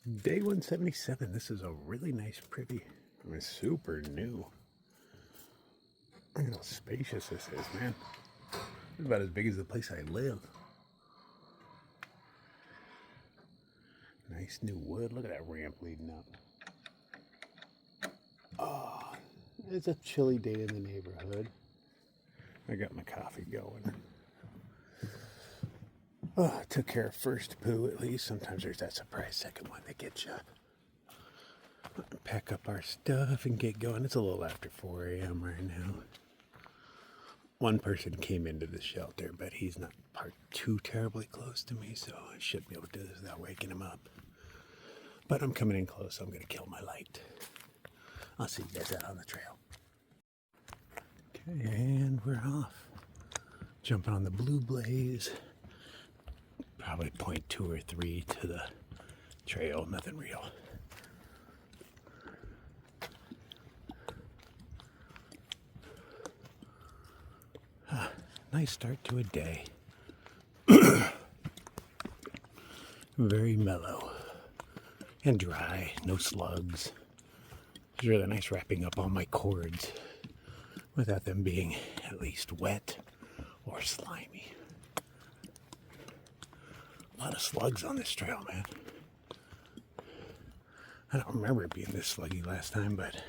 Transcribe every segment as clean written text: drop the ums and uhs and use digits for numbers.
Day 177. This is a really nice, pretty, super new. Look at how spacious this is, man. It's about as big as the place I live. Nice new wood. Look at that ramp leading up. Oh, it's a chilly day in the neighborhood. I got my coffee going. Oh, took care of first poo at least. Sometimes there's that surprise second one that gets you. Pack up our stuff and get going. It's a little after 4 a.m. right now. One person came into the shelter, but he's not parked too terribly close to me, so I should be able to do this without waking him up. But I'm coming in close, so I'm going to kill my light. I'll see you guys out on the trail. Okay, and we're off. Jumping on the Blue Blaze. Probably 0.2 or 3 to the trail, nothing real. Nice start to a day. Very mellow and dry, no slugs. It's really nice wrapping up all my cords without them being at least wet or slimy. A lot of slugs on this trail, man. I don't remember it being this sluggy last time, but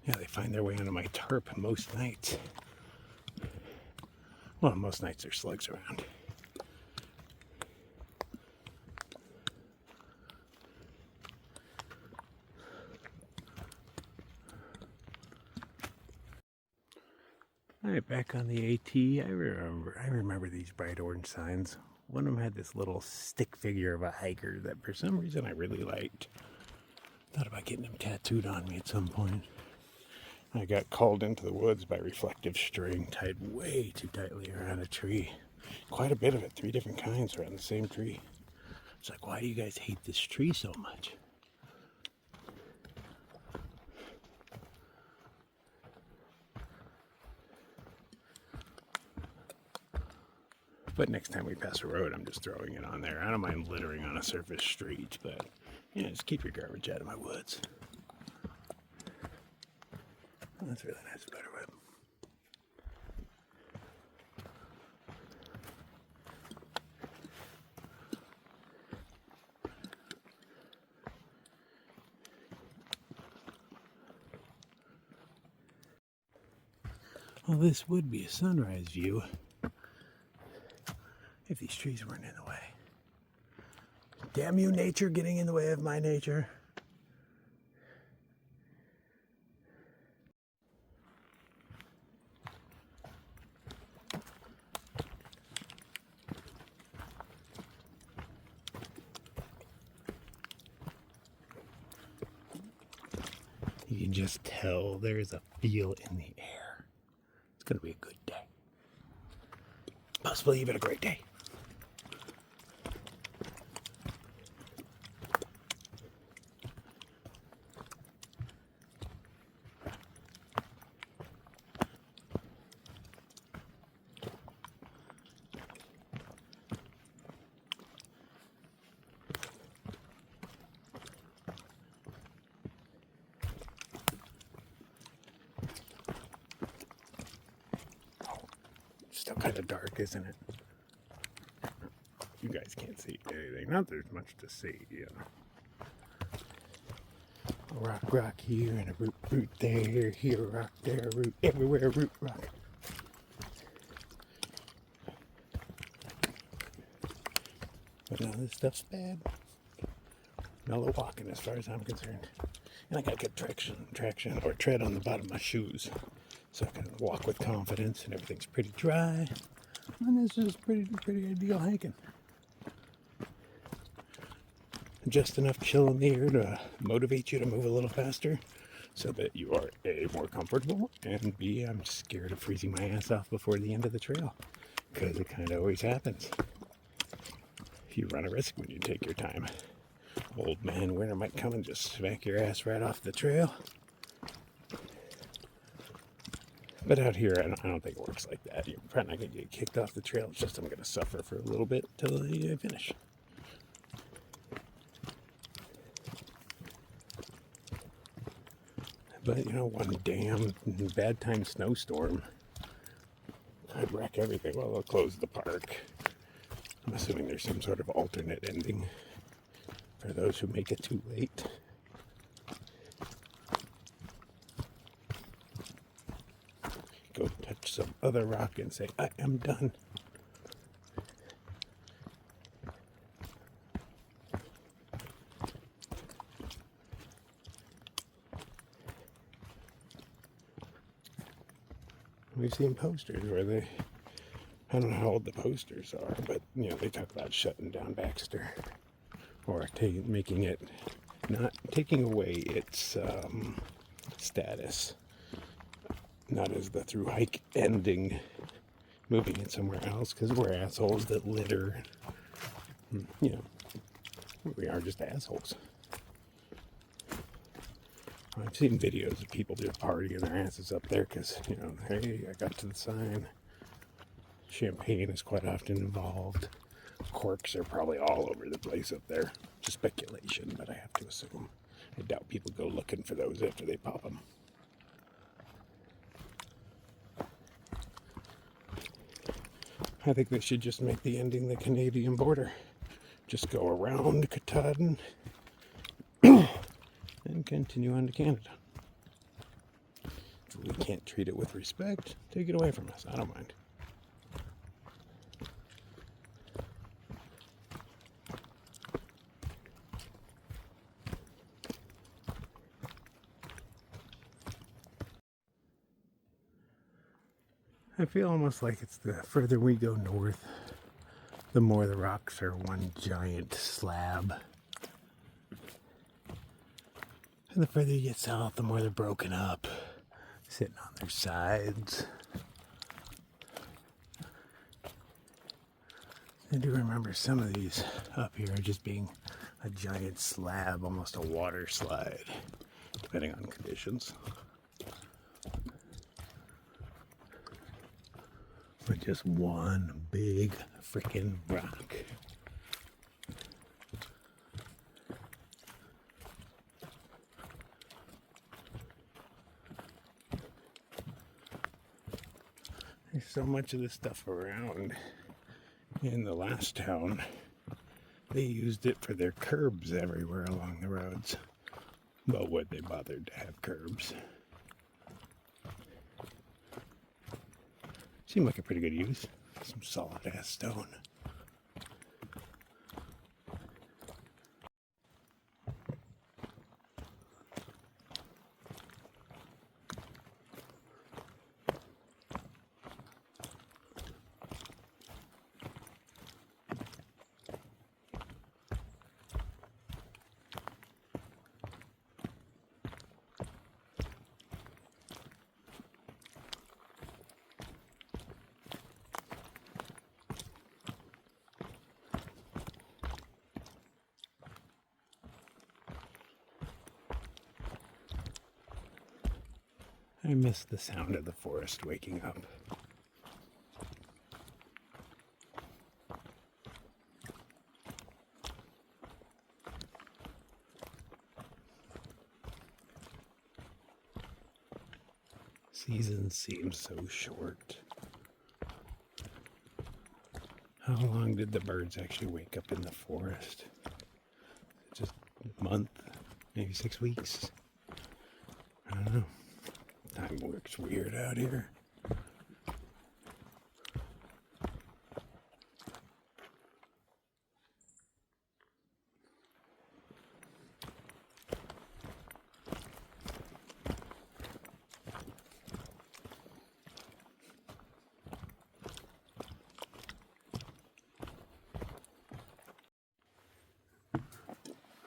yeah, they find their way onto my tarp most nights. Well, most nights there's slugs around. All right, back on the AT. I remember these bright orange signs. One of them had this little stick figure of a hiker that for some reason I really liked. Thought about getting him tattooed on me at some point. I got called into the woods by reflective string tied way too tightly around a tree. Quite a bit of it, 3 different kinds around the same tree. It's like, why do you guys hate this tree so much? But next time we pass a road, I'm just throwing it on there. I don't mind littering on a surface street, but yeah, just keep your garbage out of my woods. Oh, that's really nice spiderweb. Well, this would be a sunrise view if these trees weren't in the way. Damn you, nature, getting in the way of my nature. You can just tell there's a feel in the air. It's going to be a good day. Possibly even a great day. Still kind of dark, isn't it? You guys can't see anything. Not there's much to see, you know. A rock here and a root there. Here, a rock there, root everywhere, root rock. But no, this stuff's bad. Mellow walking as far as I'm concerned. And I got good traction or tread on the bottom of my shoes. So I can walk with confidence and everything's pretty dry. And this is pretty ideal hiking. Just enough chill in the air to motivate you to move a little faster so that you are A, more comfortable, and B, I'm scared of freezing my ass off before the end of the trail, because it kind of always happens. You run a risk when you take your time. Old man winter might come and just smack your ass right off the trail. But out here, I don't think it works like that. You're probably not going to get kicked off the trail. It's just I'm going to suffer for a little bit till I finish. But, you know, one damn bad time snowstorm could wreck everything. Well, they'll close the park. I'm assuming there's some sort of alternate ending for those who make it too late. Go touch some other rock and say, I am done. We've seen posters where they, I don't know how old the posters are, but, you know, they talk about shutting down Baxter or making it, not taking away its status, not as the through hike ending, moving it somewhere else, because we're assholes that litter. You know, we are just assholes. I've seen videos of people just partying their asses up there because, you know, hey, I got to the sign. Champagne is quite often involved. Corks are probably all over the place up there. Just speculation, but I have to assume. I doubt people go looking for those after they pop them. I think they should just make the ending the Canadian border. Just go around Katahdin and continue on to Canada. If we can't treat it with respect, take it away from us. I don't mind. I feel almost like it's the further we go north, the more the rocks are one giant slab. And the further you get south, the more they're broken up, sitting on their sides. I do remember some of these up here just being a giant slab, almost a water slide, depending on conditions. But just one big freaking rock. There's so much of this stuff around. In the last town, they used it for their curbs everywhere along the roads. But would they bothered to have curbs? Seemed like a pretty good use. Some solid ass stone. I miss the sound of the forest waking up. Season seems so short. How long did the birds actually wake up in the forest? Just a month? Maybe 6 weeks? I don't know. Time works weird out here.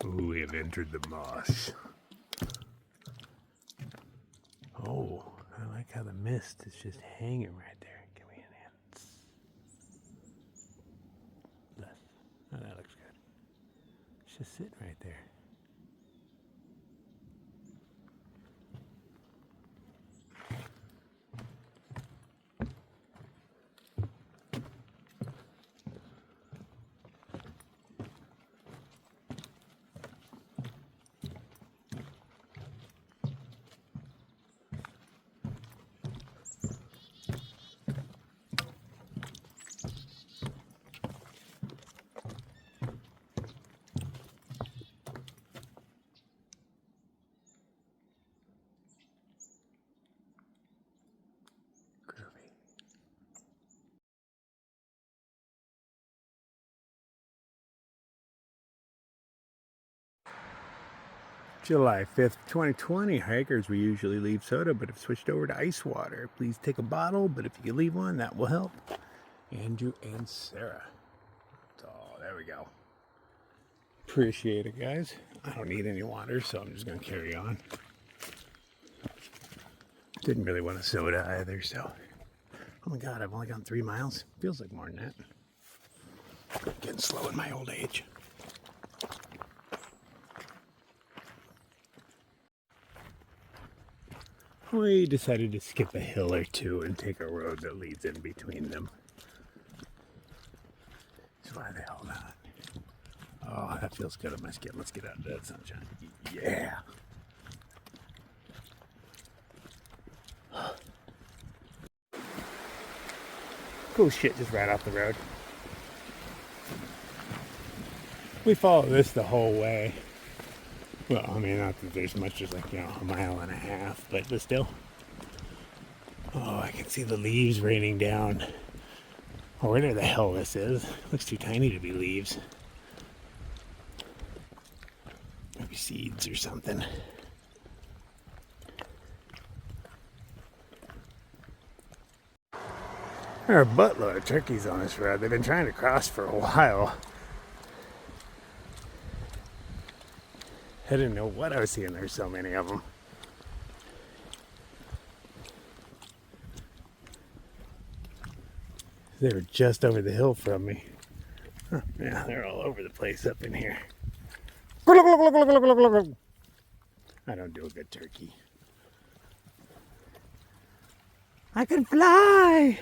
Ooh, we have entered the moss. Oh, I like how the mist is just hanging right there. Can we enhance? Less. Oh, that looks good. It's just sitting right there. July 5th, 2020. Hikers, we usually leave soda, but have switched over to ice water. Please take a bottle, but if you can leave one, that will help. Andrew and Sarah. So, there we go. Appreciate it, guys. I don't need any water, so I'm just going to carry on. Didn't really want a soda either, so. Oh my god, I've only gone 3 miles. Feels like more than that. Getting slow in my old age. We decided to skip a hill or two and take a road that leads in between them. So why the hell not? Oh, that feels good on my skin. Let's get out of that sunshine. Yeah. Cool shit just right off the road. We follow this the whole way. Well, I mean, not that there's much, there's like, a mile and a half, but still. Oh, I can see the leaves raining down. Or whatever the hell this is. Looks too tiny to be leaves. Maybe seeds or something. There are a buttload of turkeys on this road. They've been trying to cross for a while. I didn't know what I was seeing. There's so many of them. They were just over the hill from me. Huh, yeah, they're all over the place up in here. I don't do a good turkey. I can fly!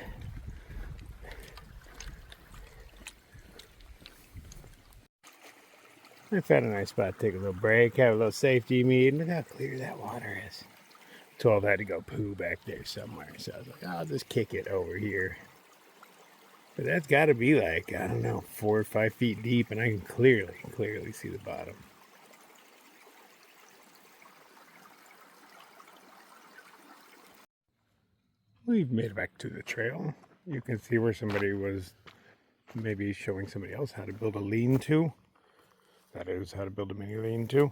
I found a nice spot to take a little break, have a little safety meet. Look how clear that water is. 12 had to go poo back there somewhere, so I was like, I'll just kick it over here. But that's got to be like, I don't know, 4 or 5 feet deep, and I can clearly see the bottom. We've made it back to the trail. You can see where somebody was maybe showing somebody else how to build a lean-to. That is how to build a mini lean-to.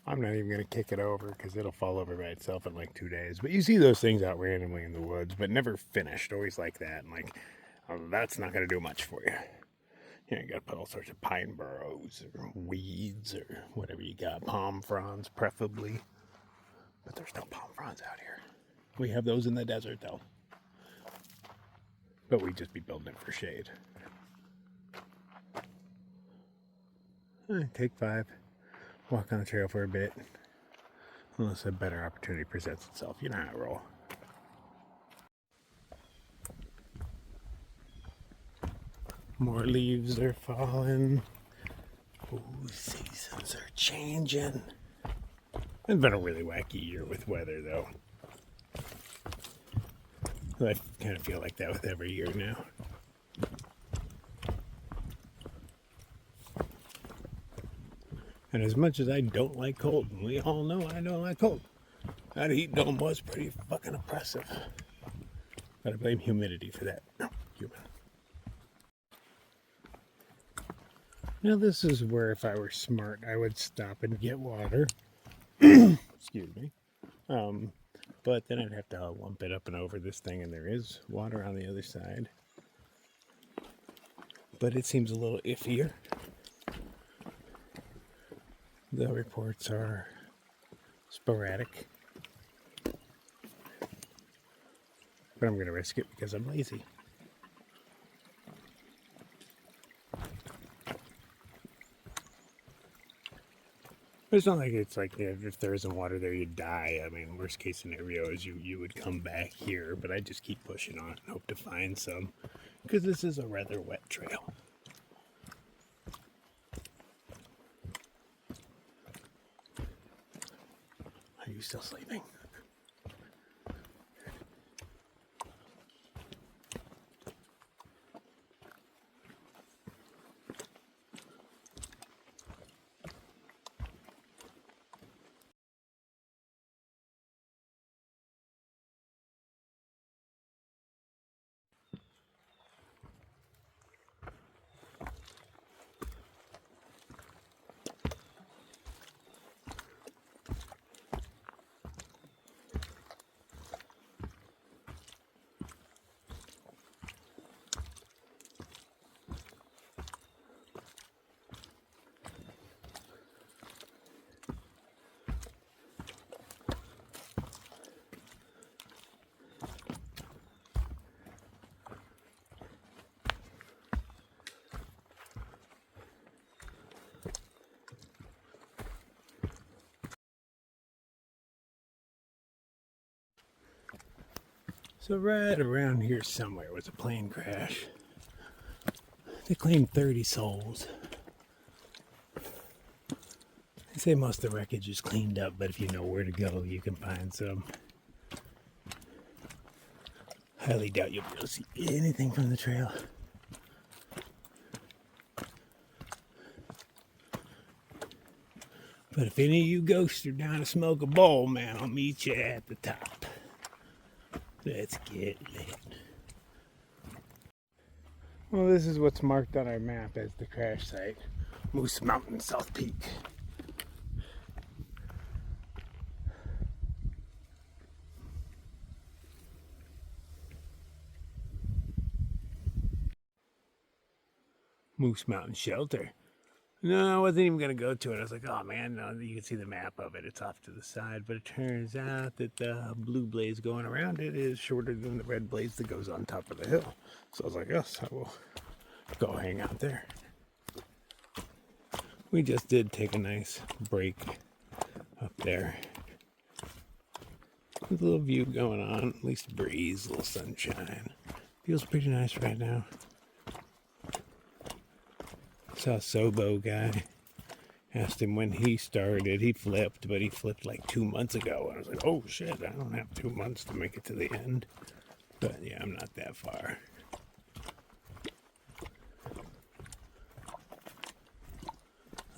I'm not even going to kick it over because it'll fall over by itself in like 2 days. But you see those things out randomly in the woods, but never finished. Always like that. And like, that's not going to do much for you. You got to put all sorts of pine burrows or weeds or whatever you got. Palm fronds, preferably. But there's no palm fronds out here. We have those in the desert, though. But we'd just be building it for shade. Take 5. Walk on the trail for a bit. Unless a better opportunity presents itself. You know how I roll. More leaves are falling. Ooh, seasons are changing. It's been a really wacky year with weather, though. I kind of feel like that with every year now. And as much as I don't like cold, and we all know I don't like cold, that heat dome was pretty fucking oppressive. But I blame humidity for that. No, human. Now this is where if I were smart, I would stop and get water. Excuse me. But then I'd have to lump it up and over this thing, and there is water on the other side. But it seems a little iffier. The reports are sporadic. But I'm going to risk it because I'm lazy. It's not like it's like if there isn't water there, you die. I mean, worst case scenario is you would come back here, but I just keep pushing on and hope to find some because this is a rather wet trail. Are you still sleeping? So right around here somewhere was a plane crash. They claimed 30 souls. They say most of the wreckage is cleaned up, but if you know where to go, you can find some. Highly doubt you'll be able to see anything from the trail. But if any of you ghosts are down to smoke a bowl, man, I'll meet you at the top. Let's get lit. Well, this is what's marked on our map as the crash site. Moose Mountain, South Peak. Moose Mountain Shelter. No, I wasn't even going to go to it. I was like, oh man, no, you can see the map of it. It's off to the side. But it turns out that the blue blaze going around it is shorter than the red blaze that goes on top of the hill. So I was like, yes, I will go hang out there. We just did take a nice break up there. With a little view going on, at least a breeze, a little sunshine. Feels pretty nice right now. Saw a Sobo guy. Asked him when he started. He flipped, but he flipped like 2 months ago. And I was like, oh shit, I don't have 2 months to make it to the end. But yeah, I'm not that far.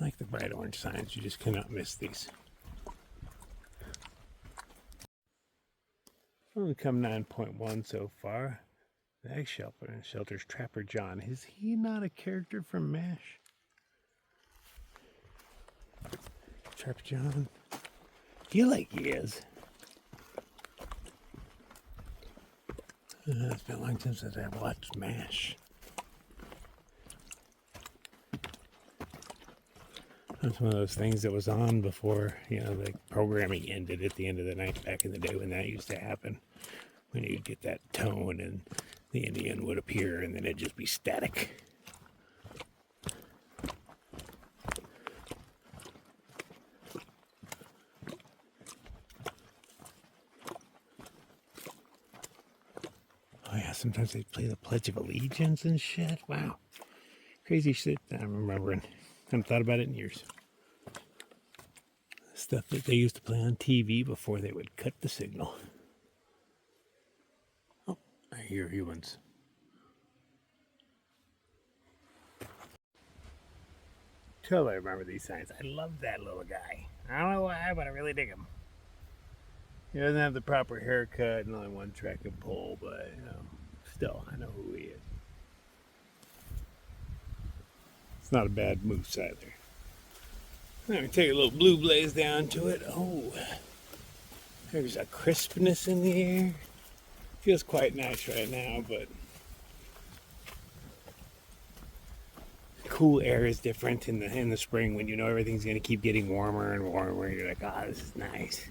I like the bright orange signs. You just cannot miss these. Only come 9.1 so far. The Egg Shelter's Trapper John. Is he not a character from MASH? Trapper John? I feel like he is. It's been a long time since I've watched MASH. That's one of those things that was on before, you know, the programming ended at the end of the night back in the day when that used to happen. When you'd get that tone and the Indian would appear and then it'd just be static. Oh yeah, sometimes they play the Pledge of Allegiance and shit. Wow. Crazy shit that I'm remembering. Haven't thought about it in years. Stuff that they used to play on TV before they would cut the signal. Oh, I hear humans. Totally remember these signs. I love that little guy. I don't know why, but I really dig him. He doesn't have the proper haircut and only one track and pole, but you know, still, I know who he is. It's not a bad moose either. Let me take a little blue blaze down to it. Oh, there's a crispness in the air. Feels quite nice right now, but cool air is different in the spring when you know everything's going to keep getting warmer and warmer. You're like, ah, this is nice.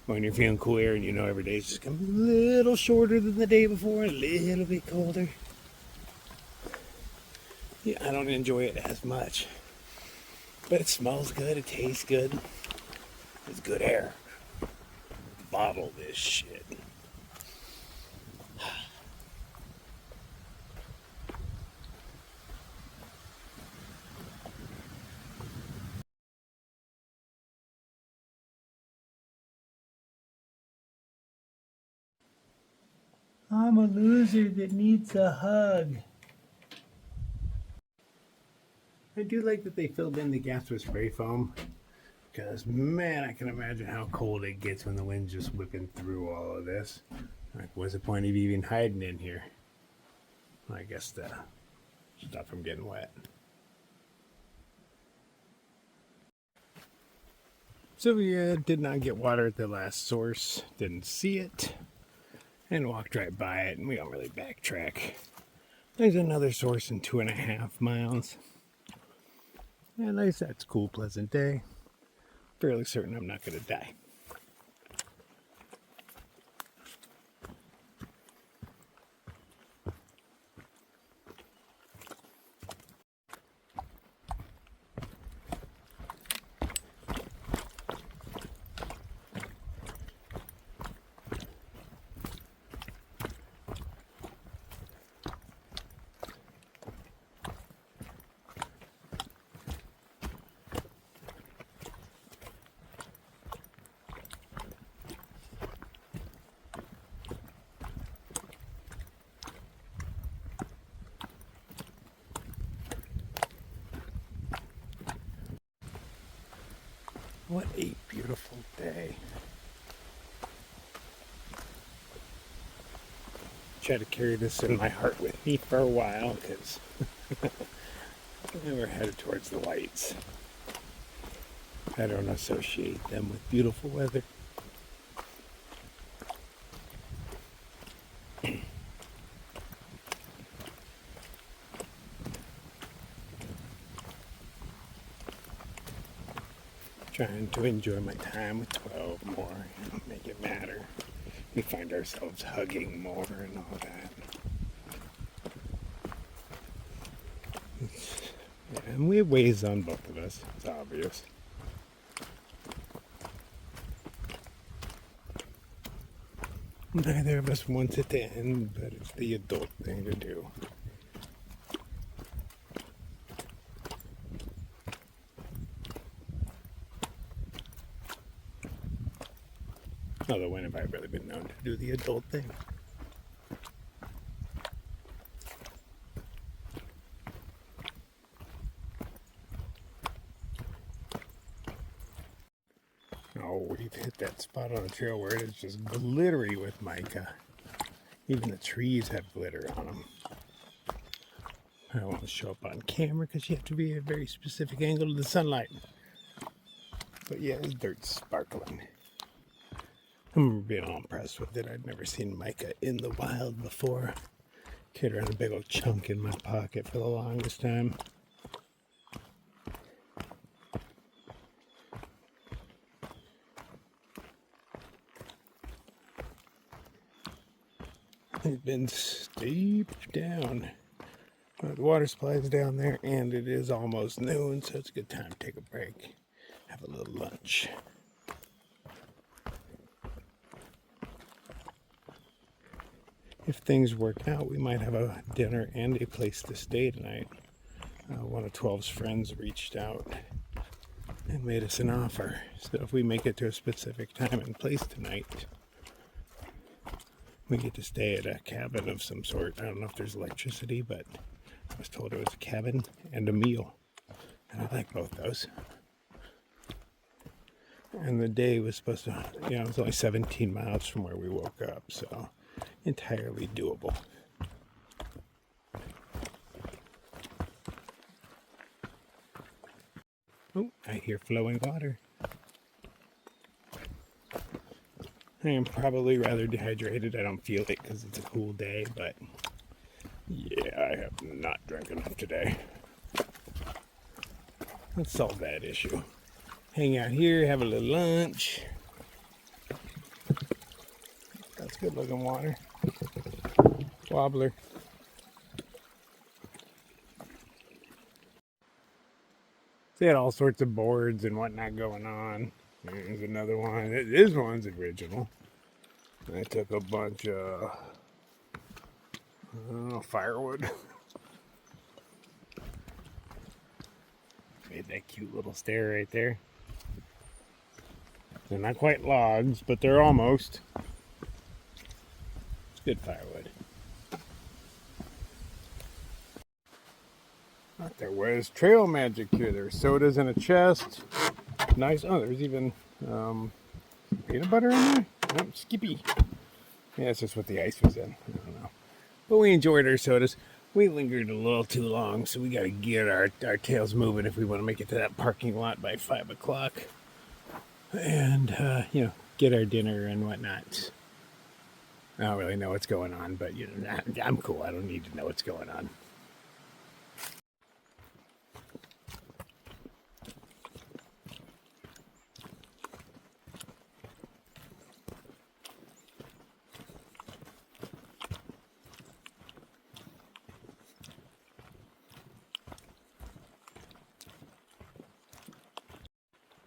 When you're feeling cool air and you know every day's just coming a little shorter than the day before, a little bit colder. Yeah, I don't enjoy it as much. But it smells good, it tastes good. It's good air. Bottle this shit. I'm a loser that needs a hug. I do like that they filled in the gaps with spray foam. Because, man, I can imagine how cold it gets when the wind's just whipping through all of this. Like, what's the point of even hiding in here? I guess to stop from getting wet. So we did not get water at the last source. Didn't see it. And walked right by it, and we don't really backtrack. There's another source in 2.5 miles. And like I said, it's a cool, pleasant day. Fairly certain I'm not going to die. What a beautiful day. Try to carry this in my heart with me for a while because we're headed towards the lights. I don't associate them with beautiful weather. Trying to enjoy my time with 12 more and make it matter. We find ourselves hugging more and all that. Yeah, and we have ways on both of us, it's obvious. Neither of us wants it to end, but it's the adult thing to do. Although when have I really been known to do the adult thing? Oh, we've hit that spot on the trail where it is just glittery with mica. Even the trees have glitter on them. I don't want to show up on camera because you have to be at a very specific angle of the sunlight. But yeah, this dirt's sparkling. I'm being all impressed with it. I'd never seen mica in the wild before. Carried around a big old chunk in my pocket for the longest time. It's been steep down. The water supply's down there, and it is almost noon, so it's a good time to take a break, have a little lunch. If things work out, we might have a dinner and a place to stay tonight. One of 12's friends reached out and made us an offer. So if we make it to a specific time and place tonight, we get to stay at a cabin of some sort. I don't know if there's electricity, but I was told it was a cabin and a meal. And I like both those. And the day was supposed to, it was only 17 miles from where we woke up, so entirely doable. Oh, I hear flowing water. I am probably rather dehydrated. I don't feel it because it's a cool day, but yeah, I have not drank enough today. Let's solve that issue. Hang out here, have a little lunch. That's good looking water. Wobbler. They had all sorts of boards and whatnot going on. There's another one. This one's original. I took a bunch of firewood. Made that cute little stair right there. They're not quite logs, but they're almost. It's good firewood. Thought there was trail magic here. There's sodas in a chest. Nice. Oh, there's even peanut butter in there? Nope, Skippy. Yeah, that's just what the ice was in. I don't know. But we enjoyed our sodas. We lingered a little too long, so we got to get our tails moving if we want to make it to that parking lot by 5 o'clock. And, get our dinner and whatnot. I don't really know what's going on, but, I'm cool. I don't need to know what's going on.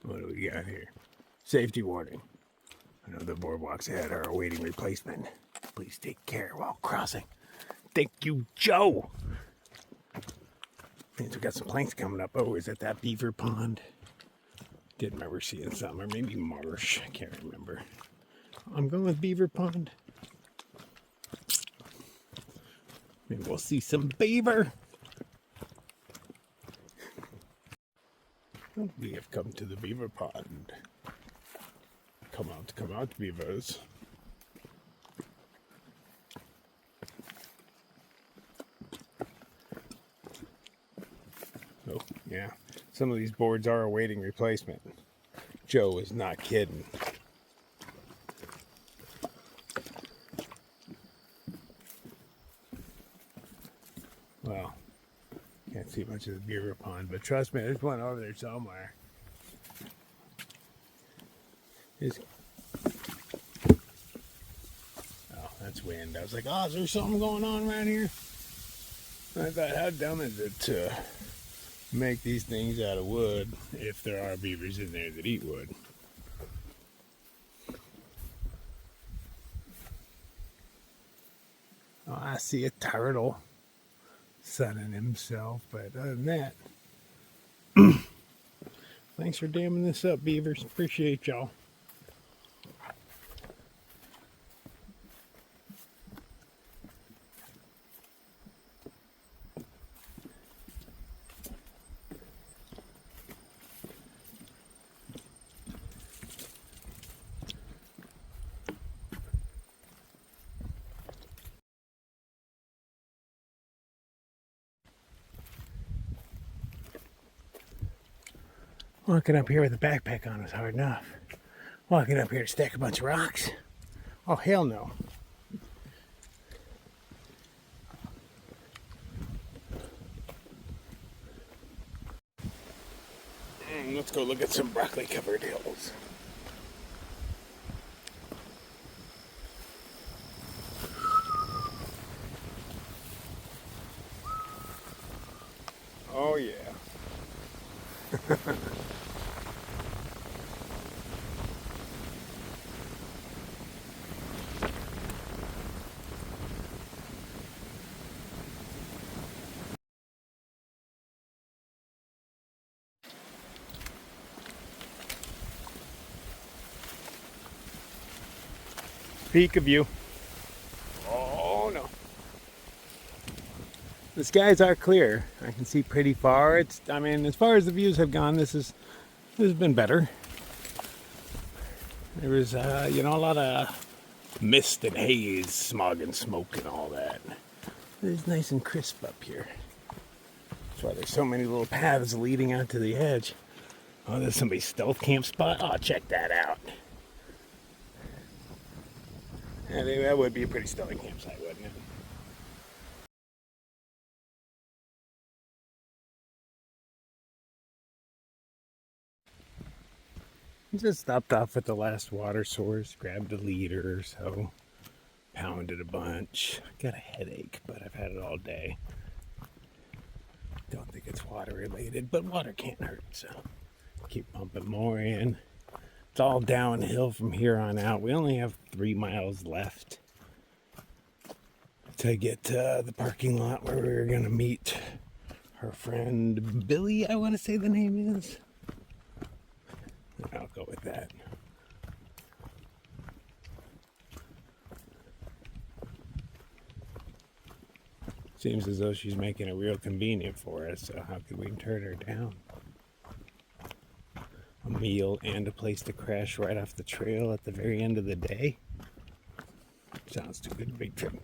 What do we got here? Safety warning. I know the boardwalks ahead are awaiting replacement. Please take care while crossing. Thank you, Joe. Means we got some planks coming up. Oh, is it that beaver pond? Did remember seeing some, or maybe marsh. I can't remember. I'm going with beaver pond. Maybe we'll see some beaver. We have come to the beaver pond. Come out, beavers. Oh, yeah. Some of these boards are awaiting replacement. Joe is not kidding. Well, can't see much of the beaver pond, but trust me, there's one over there somewhere. Oh, that's wind. I was like, oh, is there something going on around here? I thought, how dumb is it to make these things out of wood if there are beavers in there that eat wood? Oh, I see a turtle sunning himself, but other than that, thanks for damming this up, beavers. Appreciate y'all. Walking up here with a backpack on was hard enough. Walking up here to stack a bunch of rocks? Oh, hell no. Let's go look at some broccoli covered hills. Oh yeah. Peak of view. Oh no. The skies are clear. I can see pretty far. I mean, as far as the views have gone, this has been better. There was, a lot of mist and haze, smog and smoke and all that. It's nice and crisp up here. That's why there's so many little paths leading out to the edge. Oh, there's somebody's stealth camp spot. Oh, check that out. I think that would be a pretty stealthy campsite, wouldn't it? Just stopped off at the last water source, grabbed a liter or so, pounded a bunch. Got a headache, but I've had it all day. Don't think it's water related, but water can't hurt, so keep pumping more in. It's all downhill from here on out. We only have 3 miles left to get to the parking lot where we're going to meet her friend Billy, I want to say the name is. I'll go with that. Seems as though she's making it real convenient for us, so how could we turn her down? A meal and a place to crash right off the trail at the very end of the day? Sounds too good to be true.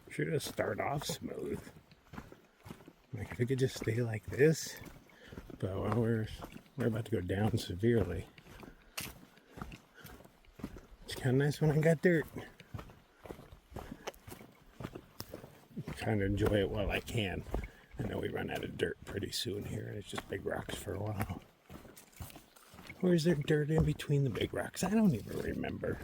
Should have started off smooth. Like if it could just stay like this, but well, we're about to go down severely. It's kind of nice when I got dirt. I'm trying to enjoy it while I can. I know we run out of dirt pretty soon here, and it's just big rocks for a while. Or is there dirt in between the big rocks? I don't even remember.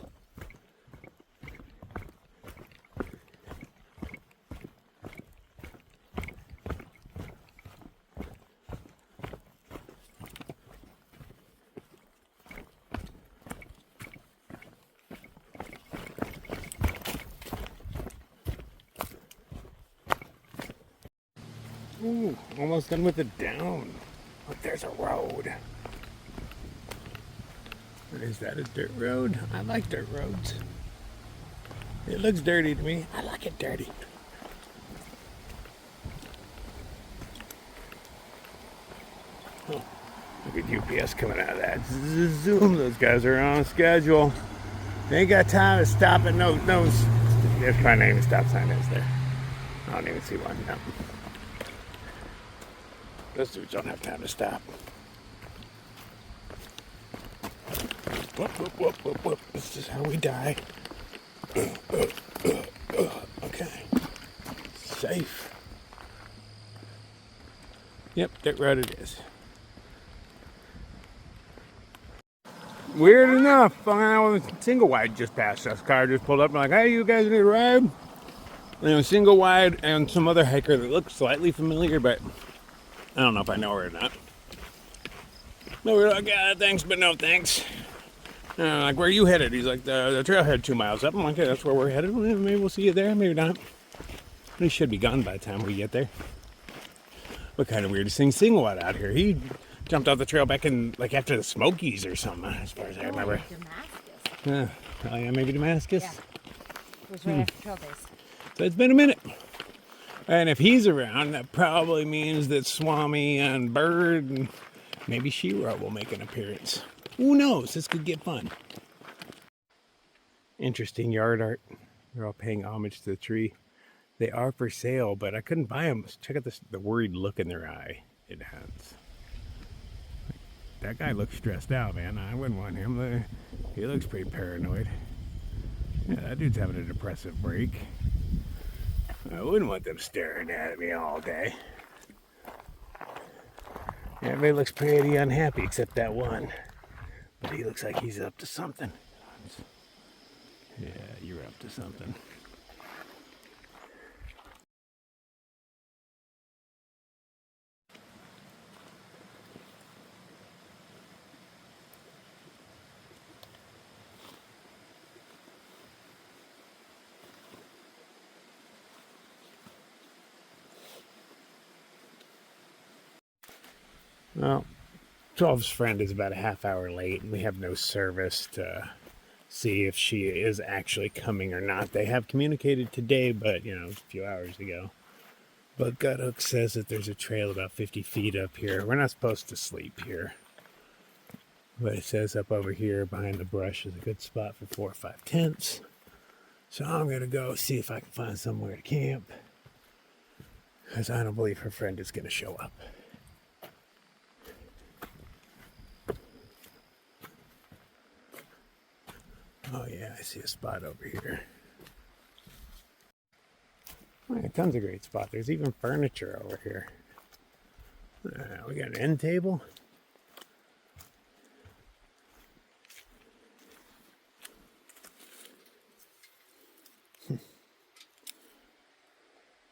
Ooh, almost done with it down. Look, there's a road. Is that a dirt road? I like dirt roads. It looks dirty to me. I like it dirty. Oh, look at UPS coming out of that. Zoom, those guys are on schedule. They ain't got time to stop at no. There's probably not even a stop sign is there. I don't even see one. No. Those dudes don't have time to stop. Whoop, whoop, whoop, whoop, whoop. This is how we die. Okay. Safe. Yep, dirt road it is. Weird enough, single wide just passed us. Car just pulled up and like, hey, you guys need a ride? Single wide and some other hiker that looks slightly familiar, but I don't know if I know her or not. No, we're like, yeah, thanks, but no thanks. Like, where are you headed? He's like, the trailhead 2 miles up. I'm like, okay, that's where we're headed. Well, maybe we'll see you there, maybe not. He should be gone by the time we get there. What kind of weirdest thing single wide out here? He jumped off the trail back in, like, after the Smokies or something, as far as I remember. Damascus. Oh, yeah, maybe Damascus? Yeah. It was right after trail days. So it's been a minute. And if he's around, that probably means that Swami and Bird and maybe She-Ra will make an appearance. Who knows? This could get fun. Interesting yard art. They're all paying homage to the tree. They are for sale, but I couldn't buy them. Check out this, the worried look in their eye it has. That guy looks stressed out, man. I wouldn't want him. He looks pretty paranoid. Yeah, that dude's having a depressive break. I wouldn't want them staring at me all day. Everybody looks pretty unhappy except that one. But he looks like he's up to something. Yeah, you're up to something. Well, 12's friend is about a half hour late, and we have no service to see if she is actually coming or not. They have communicated today, but, a few hours ago. But Guthook says that there's a trail about 50 feet up here. We're not supposed to sleep here. But it says up over here behind the brush is a good spot for 4 or 5 tents. So I'm going to go see if I can find somewhere to camp. Because I don't believe her friend is going to show up. Oh yeah, I see a spot over here. Oh, yeah, tons of great spots. There's even furniture over here. We got an end table.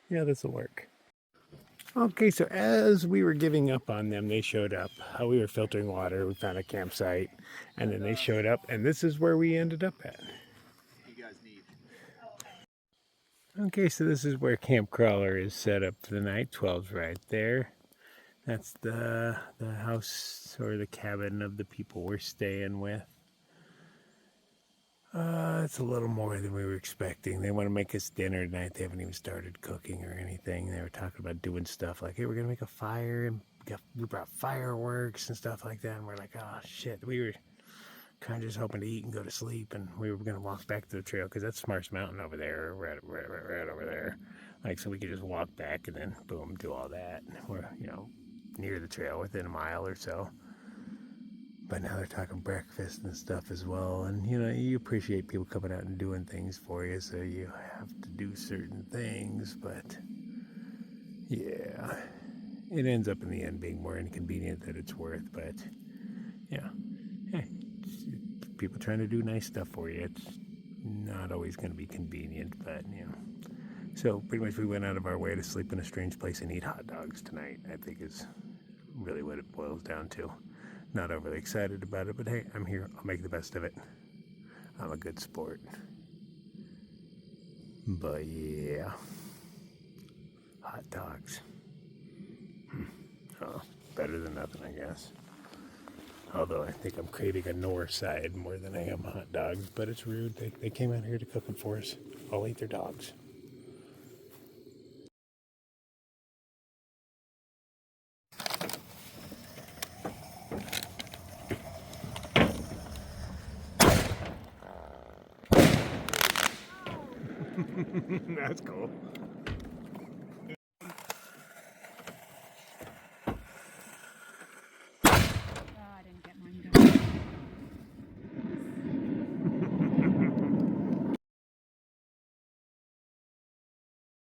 Yeah, this will work. Okay, so as we were giving up on them, they showed up. We were filtering water, we found a campsite, and then they showed up, and this is where we ended up at. Okay, so this is where Camp Crawler is set up for the night. 12's right there. That's the house or the cabin of the people we're staying with. It's a little more than we were expecting. They want to make us dinner tonight. They haven't even started cooking or anything. They were talking about doing stuff like, hey, we're going to make a fire. And we brought fireworks and stuff like that. And we're like, oh, shit. We were kind of just hoping to eat and go to sleep. And we were going to walk back to the trail because that's Smarts Mountain over there, right over there. Like, so we could just walk back and then, boom, do all that. We're, near the trail, within a mile or so. But now they're talking breakfast and stuff as well. And, you appreciate people coming out and doing things for you, so you have to do certain things. But, yeah, it ends up in the end being more inconvenient than it's worth. But, yeah, hey, people trying to do nice stuff for you. It's not always going to be convenient, but, So, pretty much we went out of our way to sleep in a strange place and eat hot dogs tonight, I think is really what it boils down to. Not overly excited about it, but hey, I'm here. I'll make the best of it. I'm a good sport. But yeah, hot dogs. Oh, better than nothing, I guess. Although I think I'm craving a north side more than I am a hot dog. But it's rude. They came out here to cook them for us. I'll eat their dogs. That's cool.